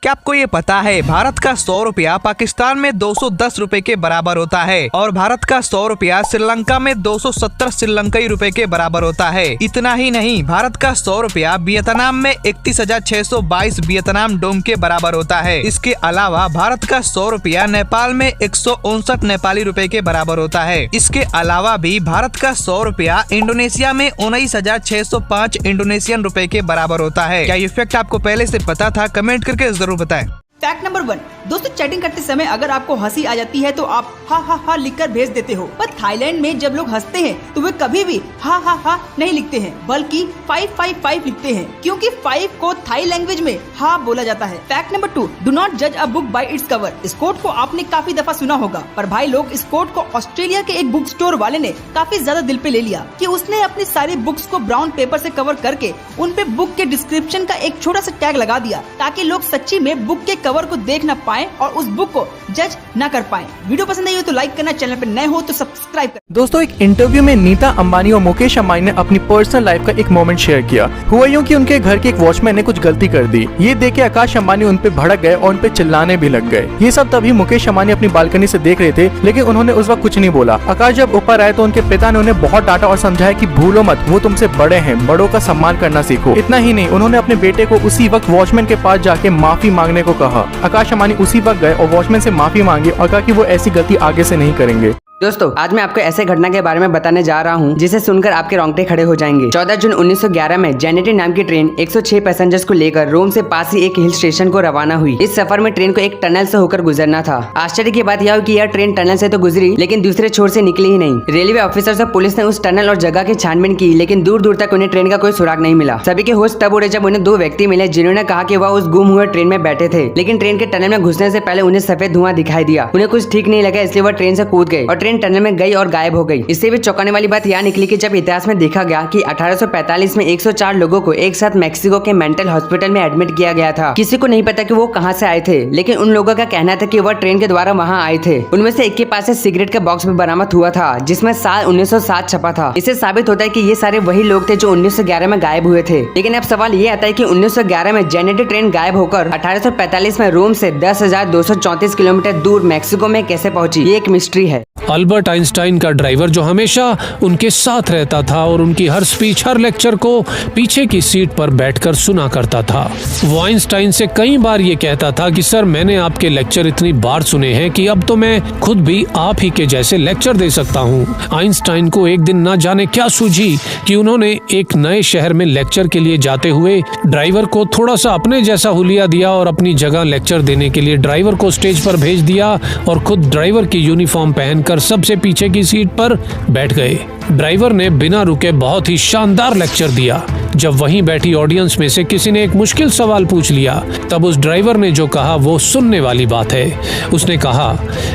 क्या आपको ये पता है भारत का 100 रुपया पाकिस्तान में 210 रुपए के बराबर होता है और भारत का 100 रुपया श्रीलंका में 270 श्रीलंकाई रुपए के बराबर होता है। इतना ही नहीं, भारत का 100 रुपया वियतनाम में 31,622 वियतनाम डोंग के बराबर होता है। इसके अलावा भारत का 100 रुपया नेपाल में 159 नेपाली रुपए के बराबर होता है। इसके अलावा भी भारत का 100 रुपया इंडोनेशिया में 19,605 इंडोनेशियन रुपए के बराबर होता है। क्या ये फैक्ट आपको पहले से पता था? कमेंट करके जरूर बताएं। फैक्ट नंबर 1, दोस्तों चैटिंग करते समय अगर आपको हंसी आ जाती है तो आप हा हा हा लिखकर भेज देते हो, पर थाईलैंड में जब लोग हंसते हैं तो वे कभी भी हा हा हा नहीं लिखते हैं बल्कि 555 लिखते हैं, क्योंकि 5 को थाई लैंग्वेज में हा बोला जाता है। फैक्ट नंबर 2, डू नॉट जज a book by its cover. इस कोट को आपने काफी दफा सुना होगा, पर भाई लोग इस कोट को ऑस्ट्रेलिया के एक बुक स्टोर वाले ने काफी ज्यादा दिल पे ले लिया कि उसने अपनी सारी बुक्स को ब्राउन पेपर से कवर करके उन पे बुक के डिस्क्रिप्शन का एक छोटा सा टैग लगा दिया ताकि लोग सच्ची में बुक के कवर को देख ना पाएं और उस बुक को जज ना कर पाएं। वीडियो पसंद आई हो तो लाइक करना, चैनल पे नए हो तो सब्सक्राइब करना। दोस्तों, एक इंटरव्यू में नीता अंबानी और मुकेश अंबानी ने अपनी पर्सनल लाइफ का एक मोमेंट शेयर किया। हुआ यूं कि उनके घर के एक वॉचमैन ने कुछ गलती कर दी। ये देख के आकाश अंबानी उन पे भड़क गए और उन पे चिल्लाने भी लग गए। ये सब तभी मुकेश अंबानी अपनी बालकनी से देख रहे थे, लेकिन उन्होंने उस वक्त कुछ नहीं बोला। आकाश जब ऊपर आए तो उनके पिता ने उन्हें बहुत डांटा और समझाया कि भूलो मत, वो तुमसे बड़े हैं, बड़ों का सम्मान करना सीखो। इतना ही नहीं, उन्होंने अपने बेटे को उसी वक्त वॉचमैन के पास जाके माफी मांगने को कहा। आकाश अंबानी उसी वक्त गए और वॉचमैन से माफी मांगी और कहा कि वो ऐसी गलती आगे से नहीं करेंगे। दोस्तों, आज मैं आपको ऐसे घटना के बारे में बताने जा रहा हूं जिसे सुनकर आपके रोंगटे खड़े हो जाएंगे। 14 जून 1911 में जेनेटी नाम की ट्रेन 106 पैसेंजर्स को लेकर रोम से पास ही एक हिल स्टेशन को रवाना हुई। इस सफर में ट्रेन को एक टनल से होकर गुजरना था। आश्चर्य की बात यह हुई कि यह ट्रेन टनल से तो गुजरी, लेकिन दूसरे छोर से निकली ही नहीं। रेलवे ऑफिसर्स और पुलिस ने उस टनल और जगह की छानबीन की, लेकिन दूर दूर तक उन्हें ट्रेन का कोई सुराग नहीं मिला। सभी के होश तब उड़े जब उन्हें 2 व्यक्ति मिले जिन्होंने कहा कि वह उस गुम हुए ट्रेन में बैठे थे, लेकिन ट्रेन के टनल में घुसने से पहले उन्हें सफेद धुआं दिखाई दिया। उन्हें कुछ ठीक नहीं लगा, इसलिए वह ट्रेन से कूद गए और ट्रेन टनल में गई और गायब हो गई। इससे भी चौंकाने वाली बात यह निकली कि जब इतिहास में देखा गया कि 1845 में 104 लोगों को एक साथ मैक्सिको के मेंटल हॉस्पिटल में एडमिट किया गया था। किसी को नहीं पता कि वो कहां से आए थे, लेकिन उन लोगों का कहना था कि वह ट्रेन के द्वारा वहां आए थे। उनमें से एक के पास से सिगरेट का बॉक्स भी बरामद हुआ था जिसमें साल 1907 छपा था। इससे साबित होता है कि ये सारे वही लोग थे जो 1911 में गायब हुए थे। लेकिन अब सवाल ये आता है कि 1911 में जेनेटी ट्रेन गायब होकर 1845 में रोम से 10,234 किलोमीटर दूर मैक्सिको में कैसे पहुंची, ये एक मिस्ट्री है। अल्बर्ट आइंस्टाइन का ड्राइवर जो हमेशा उनके साथ रहता था और उनकी हर स्पीच, हर लेक्चर को पीछे की सीट पर बैठकर सुना करता था। वो आइंस्टाइन से कई बार ये कहता था कि सर, मैंने आपके लेक्चर इतनी बार सुने हैं कि अब तो मैं खुद भी आप ही के जैसे लेक्चर दे सकता हूँ। आइंस्टाइन को एक दिन न जाने क्या सूझी कि उन्होंने एक नए शहर में लेक्चर के लिए जाते हुए ड्राइवर को थोड़ा सा अपने जैसा हुलिया दिया और अपनी जगह लेक्चर देने के लिए ड्राइवर को स्टेज पर भेज दिया और खुद ड्राइवर की यूनिफॉर्म पहनकर सबसे पीछे की सीट पर बैठ गए। ड्राइवर ने बिना रुके बहुत ही शानदार लेक्चर दिया। जब वहीं बैठी ऑडियंस में से किसी ने एक मुश्किल सवाल पूछ लिया, तब उस ड्राइवर ने जो कहा वो सुनने वाली बात है। उसने कहा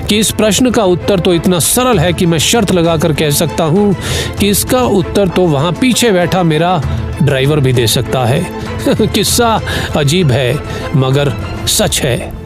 कि इस प्रश्न का उत्तर तो इतना सरल है कि मैं शर्त लगाकर कह सकता हूँ कि इसका उत्तर तो वहाँ पीछे बैठा मेरा ड्राइवर भी दे सकता है। किस्सा अजीब है मगर सच है।